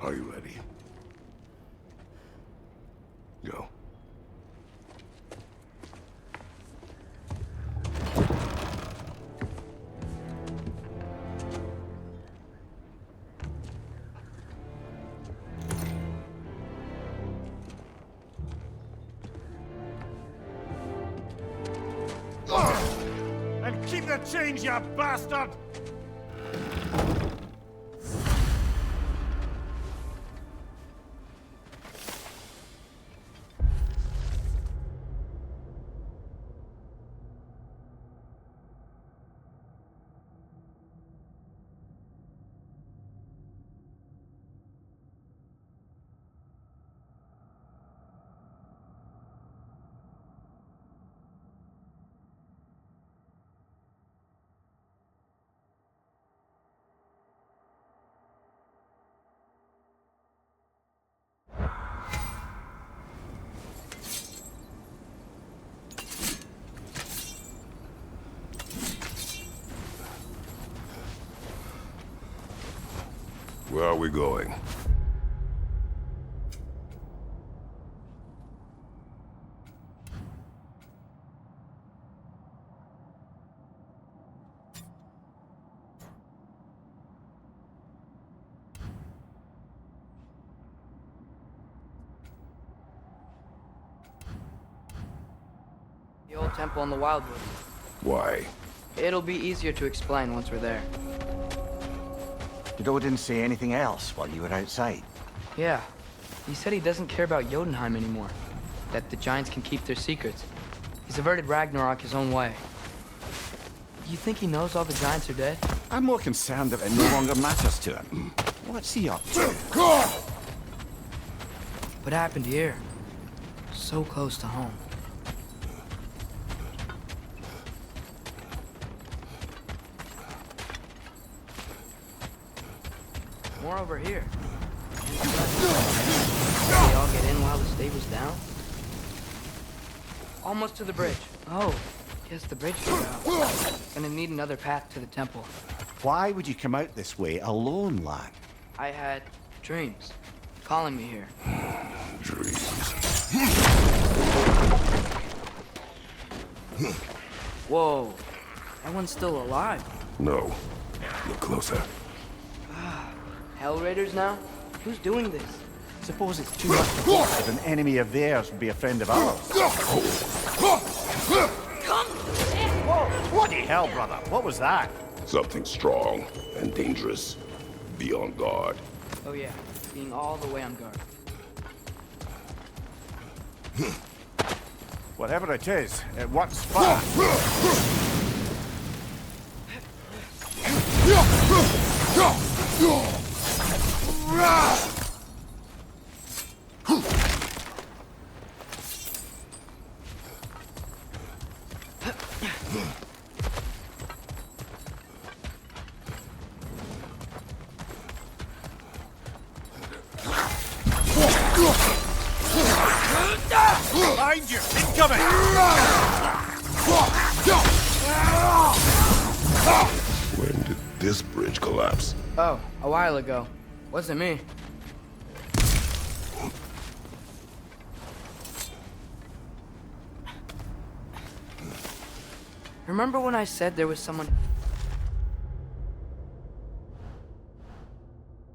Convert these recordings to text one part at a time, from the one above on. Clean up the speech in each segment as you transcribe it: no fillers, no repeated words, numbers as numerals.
Are you ready? Go. And keep the change, you bastard! Where are we going? The old temple in the Wildwood. Why? It'll be easier to explain once we're there. Did Odin say anything else while you were outside? Yeah. He said he doesn't care about Jotunheim anymore. That the giants can keep their secrets. He's averted Ragnarok his own way. You think he knows all the giants are dead? I'm more concerned that it no longer matters to him. What's he up to? What happened here? So close to home. More over here. Did they all get in while the state was down? Almost to the bridge. Oh, guess the bridge got out. Gonna need another path to the temple. Why would you come out this way alone, lad? I had dreams calling me here. Dreams. Whoa, that one's still alive. No. Look closer. Hell Raiders now? Who's doing this? Suppose it's too much to hope that an enemy of theirs would be a friend of ours. Whoa! Bloody hell, brother! What was that? Something strong and dangerous. Be on guard. Oh yeah, being all the way on guard. Whatever it is, it works fast. Behind you! Incoming! When did this bridge collapse? Oh, a while ago. Wasn't me. Remember when I said there was someone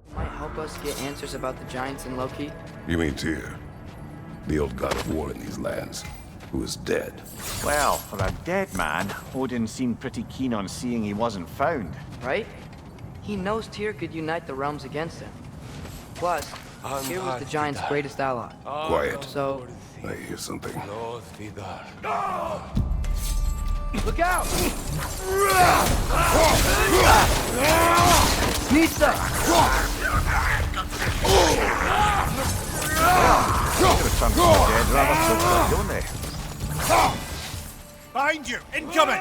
who might help us get answers about the giants and Loki? You mean Tyr? The old god of war in these lands, who is dead. Well, for a dead man, Odin seemed pretty keen on seeing he wasn't found. Right? He knows Tyr could unite the realms against him. Plus, Tyr was the giants' greatest ally. Quiet. So, I hear something. look out! Nisa! Some dead rather quickly, don't they? Behind you! Incoming!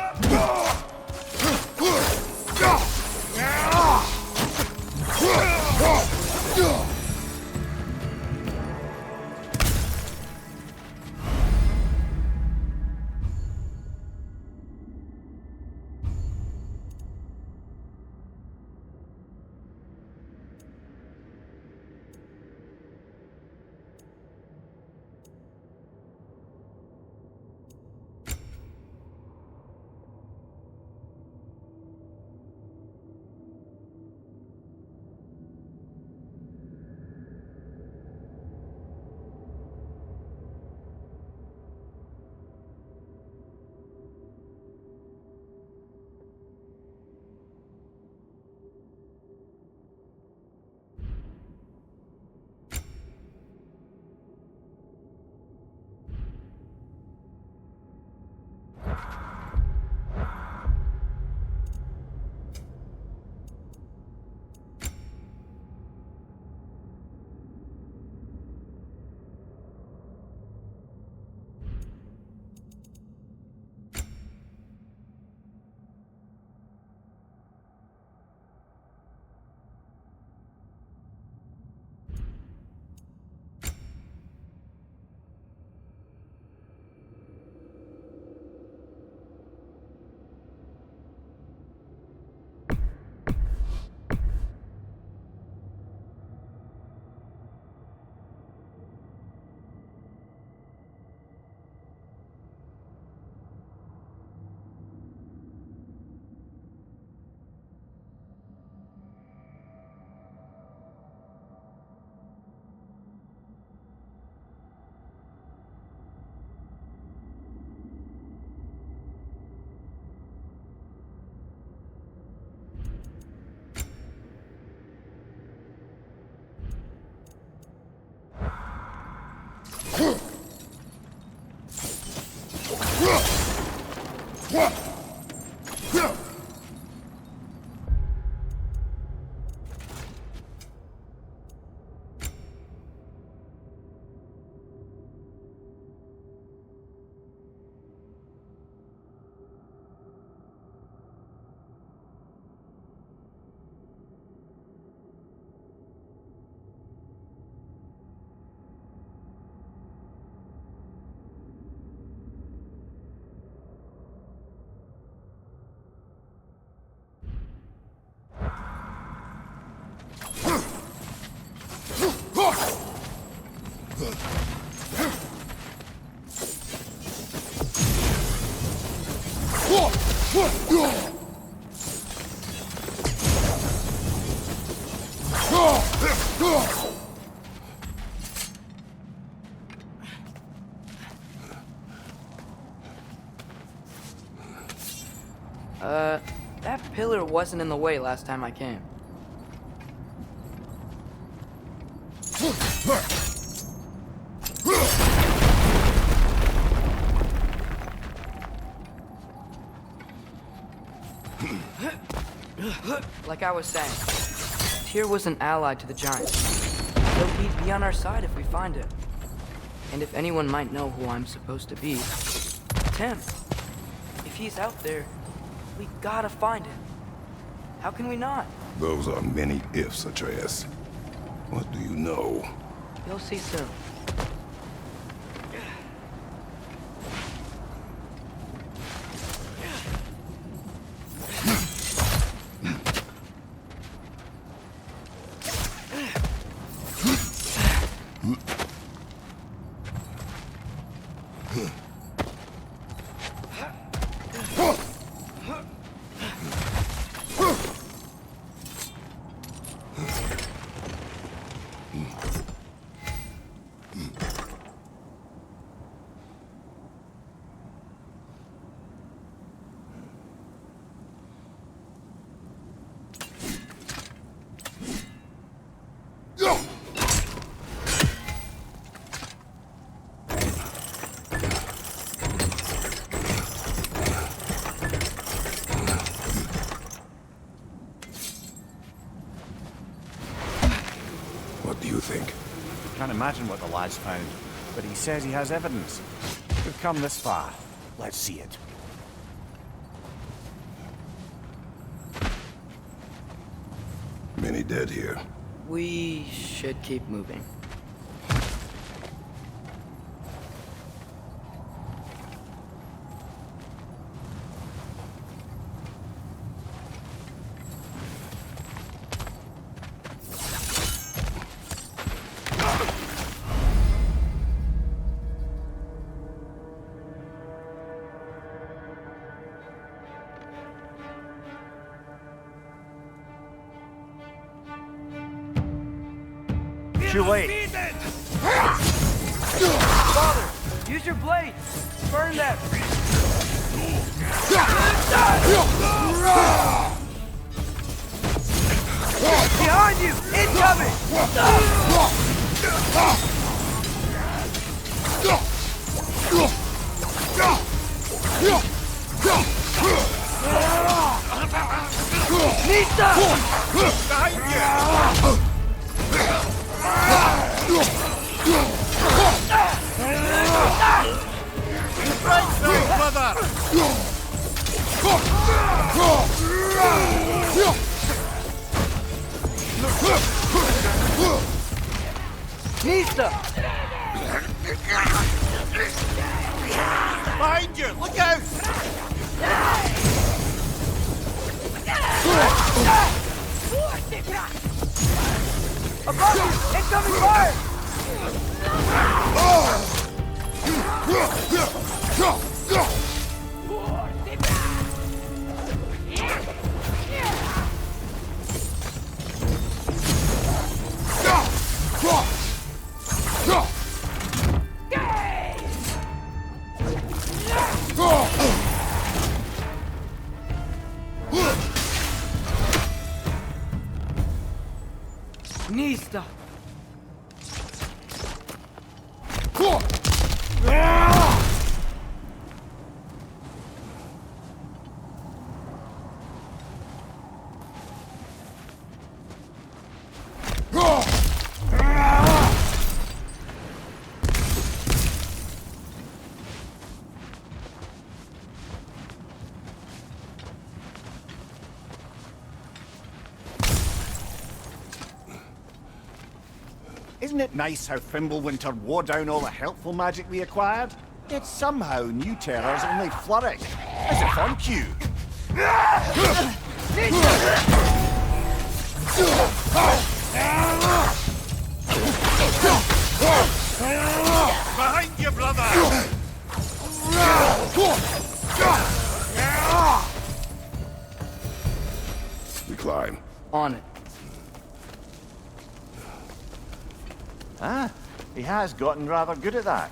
That pillar wasn't in the way last time I came. Like I was saying, Tyr was an ally to the giants, so he'd be on our side if we find him. And if anyone might know who I'm supposed to be, it's him. If he's out there, we gotta find him. How can we not? Those are many ifs, Atreus. What do you know? You'll see soon. What do you think? Can't imagine what the lad's found, but he says he has evidence. We've come this far. Let's see it. Many dead here. We should keep moving. Too late. Father, use your blade. Burn them. Behind you! Incoming! Nista! Behind you! Right, no, brother! Nista! Behind you! Look out! Above you! Incoming fire! Nista! Isn't it nice how Fimbulwinter wore down all the helpful magic we acquired? Yet somehow new terrors only flourish. As if on cue. Behind you, brother! We climb. On it. Ah, he has gotten rather good at that.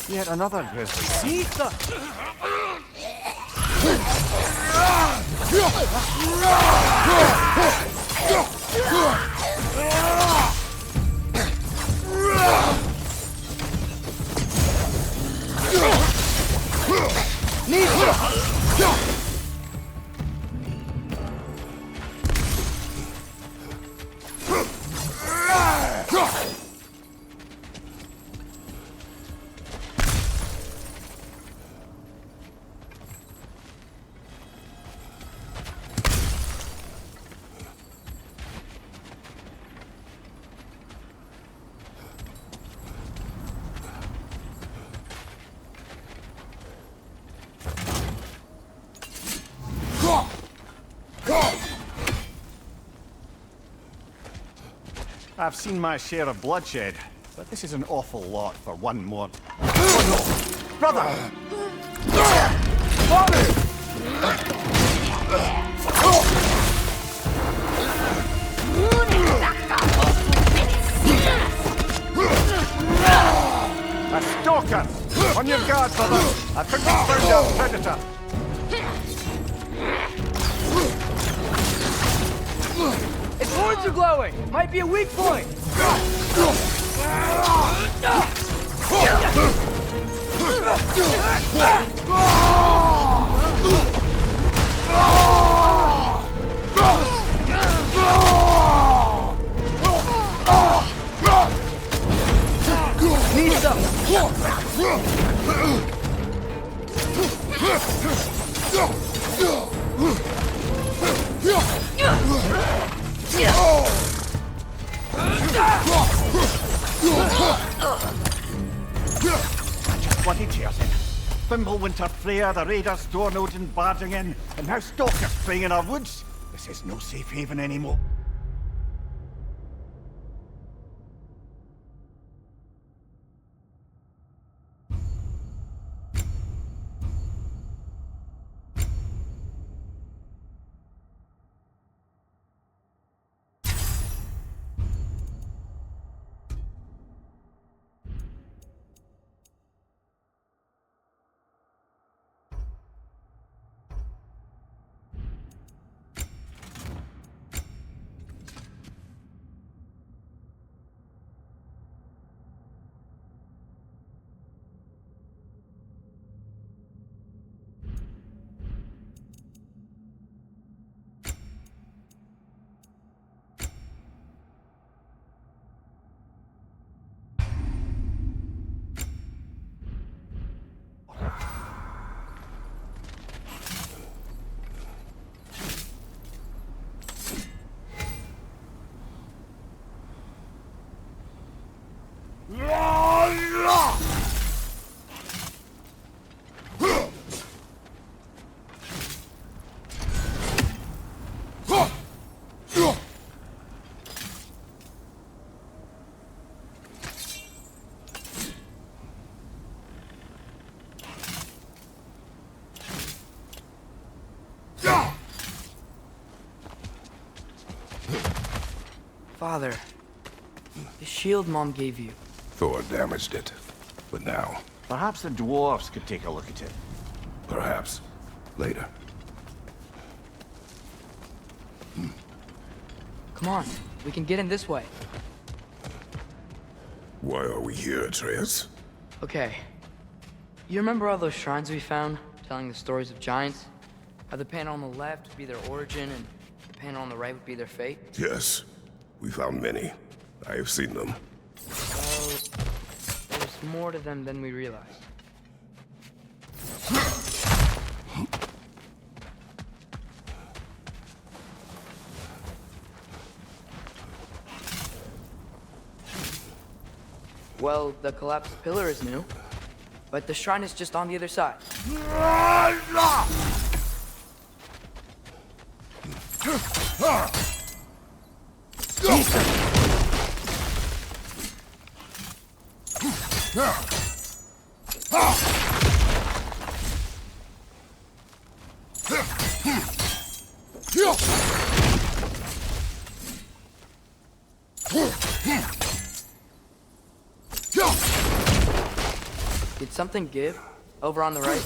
Yet another grizzly. I've seen my share of bloodshed, but this is an awful lot for one more. Oh no! Brother! A stalker! On your guard, brother! I think we found our predator! Its horns are glowing! Might be a weak point! Need some! Bloody tears in. Fimbulwinter, Freya, the raiders, Stornodin barging in, and now stalkers preying in our woods. This is no safe haven anymore. Father, the shield Mom gave you. Thor damaged it. But now, Perhaps the dwarves could take a look at it. perhaps, later. Come on, we can get in this way. Why are we here, Atreus? Okay. You remember all those shrines we found, telling the stories of giants? How the panel on the left would be their origin, and the panel on the right would be their fate? Yes. We found many. I have seen them. Well, there's more to them than we realized. Well, the collapsed pillar is new, but the shrine is just on the other side. Did something give? Over on the right?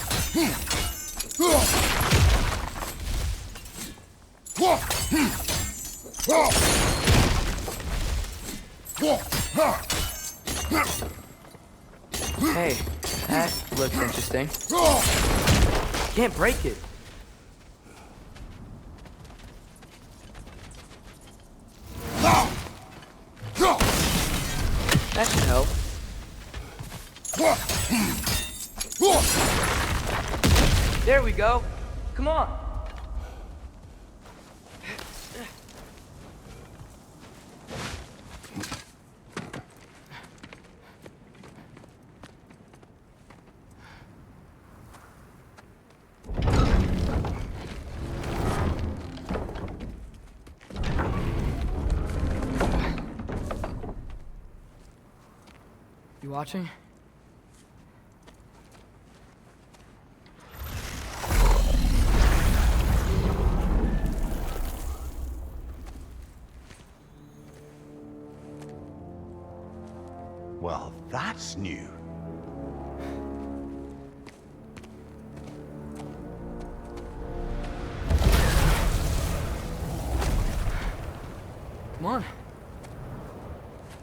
Hey, that looks interesting. Can't break it. That should help. There we go. Come on. You watching? Well, that's new. Come on.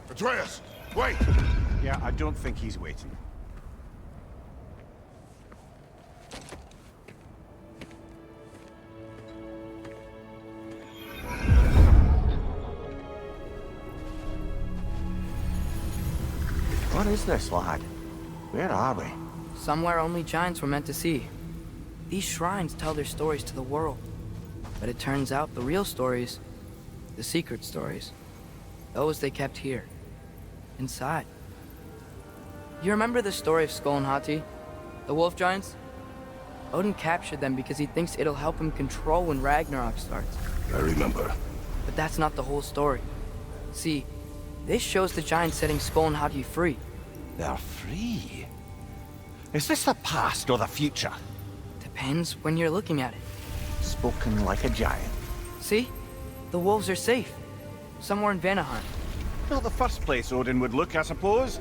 Atreus, wait! Yeah, I don't think he's waiting. What is this, lad? Where are we? Somewhere only giants were meant to see. These shrines tell their stories to the world. But it turns out the real stories, the secret stories, those they kept here, inside. You remember the story of Skull and Hati, the wolf giants? Odin captured them because he thinks it'll help him control when Ragnarok starts. I remember. But that's not the whole story. See, this shows the giants setting Skull and Hati free. They're free. Is this the past or the future? Depends when you're looking at it. Spoken like a giant. See? The wolves are safe. Somewhere in Vanaheim. Not the first place Odin would look, I suppose.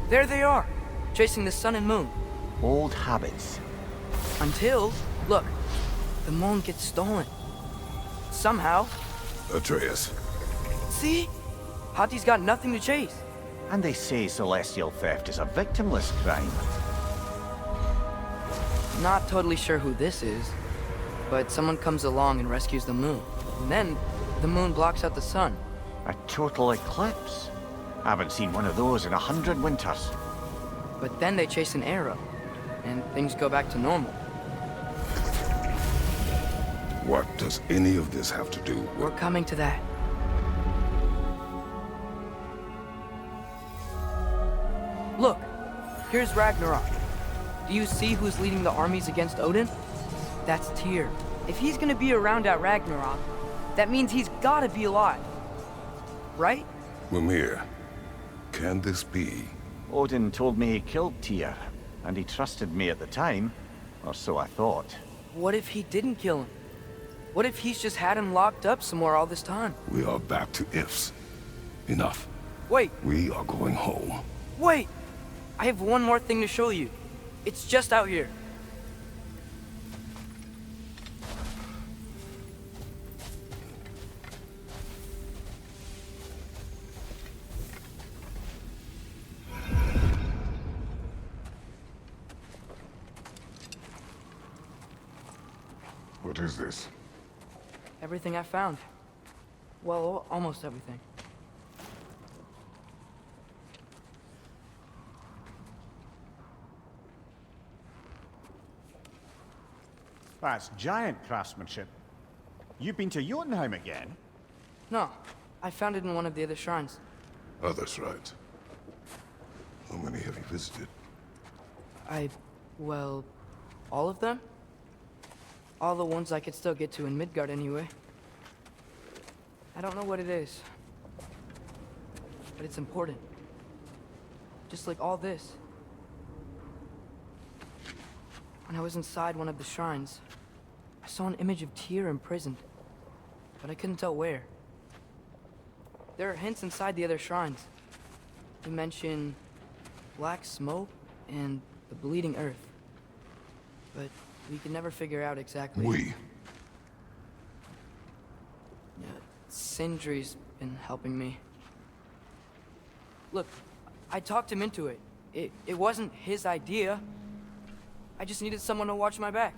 There they are, chasing the sun and moon. Old habits. Until, look, the moon gets stolen. Somehow. Atreus. See? Hati's got nothing to chase. And they say celestial theft is a victimless crime. Not totally sure who this is, but someone comes along and rescues the moon. And then, the moon blocks out the sun. A total eclipse. I haven't seen one of those in 100 winters. But then they chase an arrow, and things go back to normal. What does any of this have to do with... We're coming to that. Look, here's Ragnarok. Do you see who's leading the armies against Odin? That's Tyr. If he's gonna be around at Ragnarok, that means he's gotta be alive. Right? Mimir, can this be? Odin told me he killed Tyr, and he trusted me at the time, or so I thought. What if he didn't kill him? What if he's just had him locked up somewhere all this time? We are back to ifs. Enough. Wait, We are going home. wait! I have one more thing to show you. It's just out here. What is this? Everything I found. Well, almost everything. That's giant craftsmanship. You've been to Jotunheim again? No, I found it in one of the other shrines. Other shrines. How many have you visited? Well, all of them? All the ones I could still get to in Midgard anyway. I don't know what it is, but it's important. Just like all this. When I was inside one of the shrines, I saw an image of Tyr imprisoned, but I couldn't tell where. There are hints inside the other shrines. They mention black smoke and the bleeding earth, but we can never figure out exactly. Yeah, Sindri's been helping me. Look, I talked him into it. It wasn't his idea. I just needed someone to watch my back.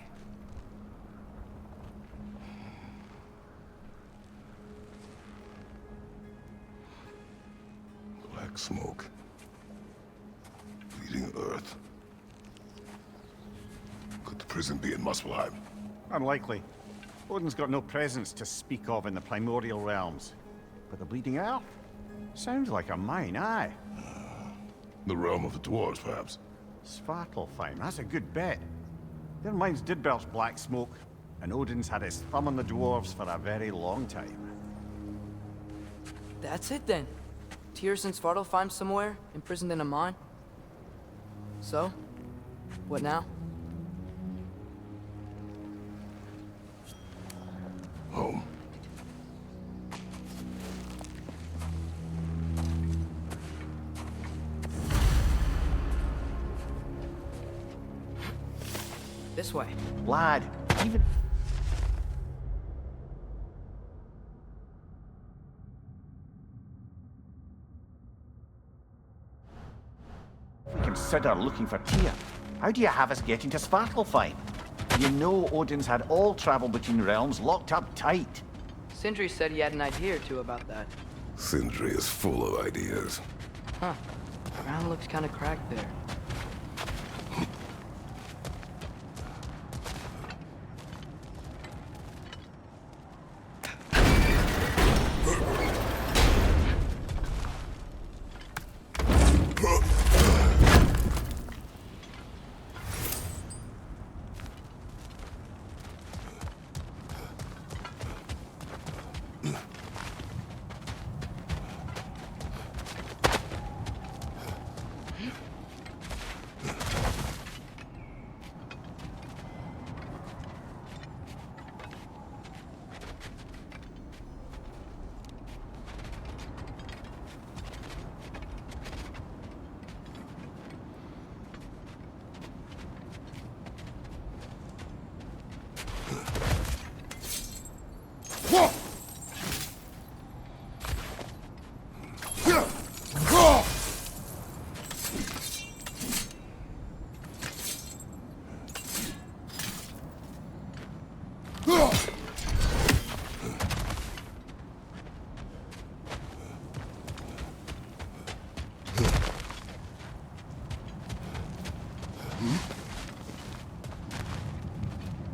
Black smoke. Bleeding earth. Could the prison be in Muspelheim? Unlikely. Odin's got no presence to speak of in the primordial realms. But the bleeding earth? Sounds like a mine, aye. The realm of the dwarves, perhaps? Svartalfheim, that's a good bet. Their mines did belch black smoke, and Odin's had his thumb on the dwarves for a very long time. That's it then. Tyr's in Svartalfheim somewhere, imprisoned in a mine. So, what now? Home. This way. Lad, even... If we consider looking for Tyr, how do you have us getting to Svartalfheim? You know Odin's had all travel between realms locked up tight. Sindri said he had an idea or two about that. Sindri is full of ideas. Huh. The ground looks kind of cracked there.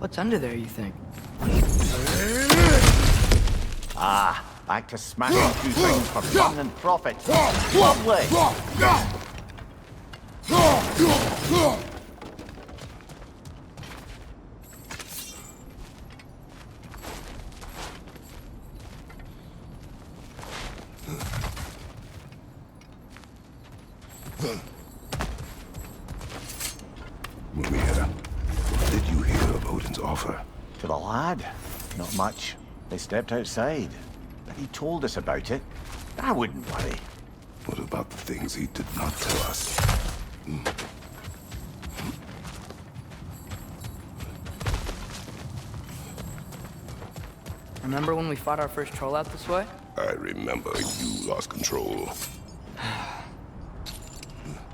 What's under there, you think? Ah, back to smashing through things for fun and profit. Lovely! Mimir, what did you hear of Odin's offer? To the lad? Not much. They stepped outside. But he told us about it. I wouldn't worry. What about the things he did not tell us? Remember when we fought our first troll out this way? I remember you lost control.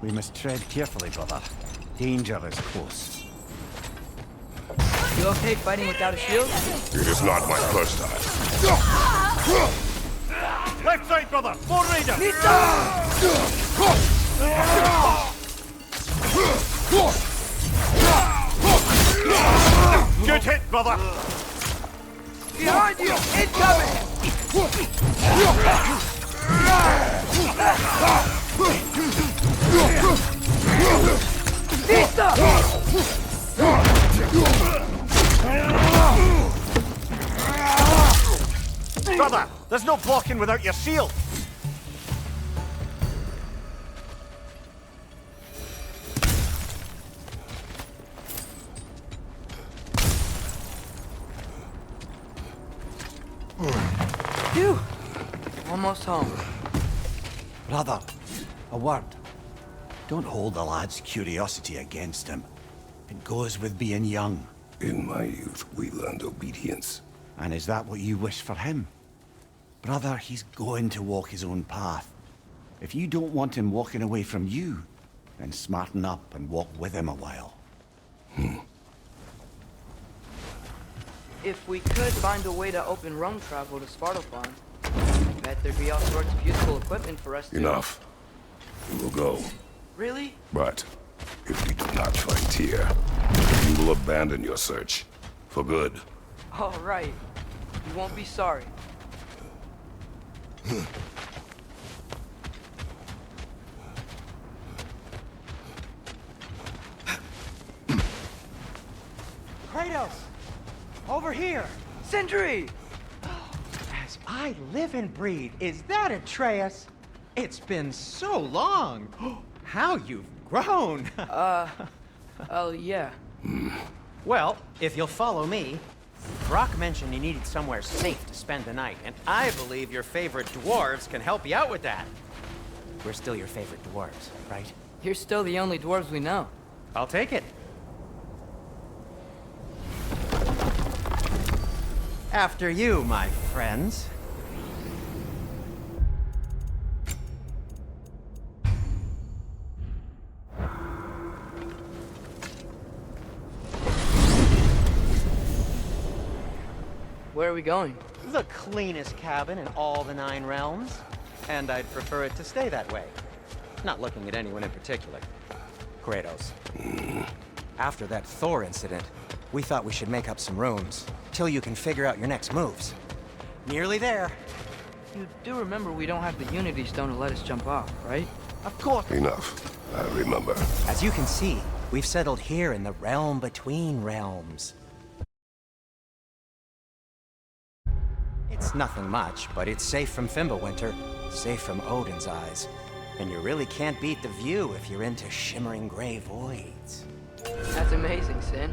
We must tread carefully, brother. Danger is close. You okay fighting without a shield? It is not my first time. Left side, brother! More raider! Good hit, brother! Behind you! Incoming! Brother, there's no blocking without your shield. Phew! Almost home. Brother, a word. Don't hold the lad's curiosity against him. It goes with being young. In my youth, we learned obedience. And is that what you wish for him? Brother, he's going to walk his own path. If you don't want him walking away from you, then smarten up and walk with him a while. If we could find a way to open roam travel to Svartalfheim, I bet there'd be all sorts of useful equipment for us to... Enough. We will go. Really? But if we do not find Tyr, you will abandon your search. For good. All right. You won't be sorry. Kratos! Over here! Sentry! As I live and breathe, is that Atreus? It's been so long! How you've grown! Oh, yeah. Well, if you'll follow me, Brock mentioned you needed somewhere safe to spend the night, and I believe your favorite dwarves can help you out with that. We're still your favorite dwarves, right? You're still the only dwarves we know. I'll take it. After you, my friends. Where are we going? The cleanest cabin in all the 9 realms. And I'd prefer it to stay that way. Not looking at anyone in particular. Kratos. After that Thor incident, we thought we should make up some rooms, till you can figure out your next moves. Nearly there. You do remember we don't have the Unity Stone to let us jump off, right? Of course. Enough. I remember. As you can see, we've settled here in the realm between realms. It's nothing much, but it's safe from Fimbulwinter, safe from Odin's eyes. And you really can't beat the view if you're into shimmering gray voids. That's amazing, Sin.